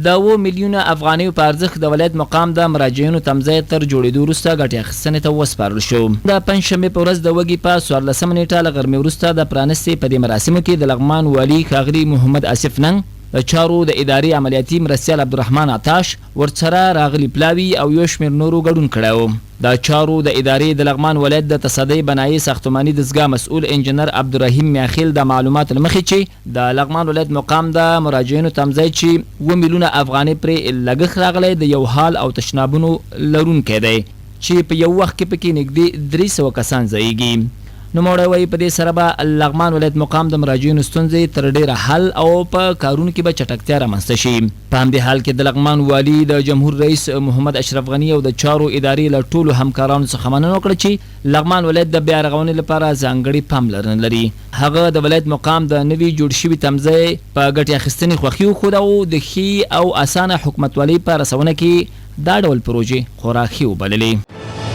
د 7 میلیونه افغانیو په ارزښت د ولایت مقام د مراجعینو تمځای تر جوړېدو وروسته ګټې اخیستنې ته وسپارل شو. د پنجشنبې په ورځ د وږي په 14 نیټه له غرمې وروسته د پرانستې په دې مراسمو کې د لغمان والي ښاغلي محمد آصف ننګ، د چارو د ادارې عملیاتي مرستیال عبدالرحمن عطاش، ورسره راغلي پلاوي او یو شمېر نورو ګډون کړی و. د چارو د ادارې د لغمان ولایت د تصدۍ بنایي ساختماني دستګاه مسؤل انجینر عبدالرحیم میاخیل د معلوماتو له مخې چې د لغمان ولایت مقام د مراجعینو تمځای چې 7 میلیونه افغانۍ پرې لګښت راغلی د یو حال او تشنابونو لرونکی دی چې په یو وخت کې پکې نږدې 300 کسان ځایږي. نوموړی وایي په دې سره به لغمان ولایت مقام د مراجعینو ستونزې تر ډیره حل او په کارونو کې به چټکتیا رامنځته شي. په همدې حال کې د لغمان والي د جمهور رئیس محمد اشرف غني او د چارو ادارې له ټولو همکارانو څخه مننه وکړه چې لغمان ولایت د بیا رغونې لپاره ځانګړې پاملرنه لري. هغه د ولایت مقام د نوي جوړ شوي تمځای په ګټې اخیستنې خوښي وښوده او د ښې او اسانه حکومتولۍ په رسونه کې دا ډول پروژې خورا ښې وبللې.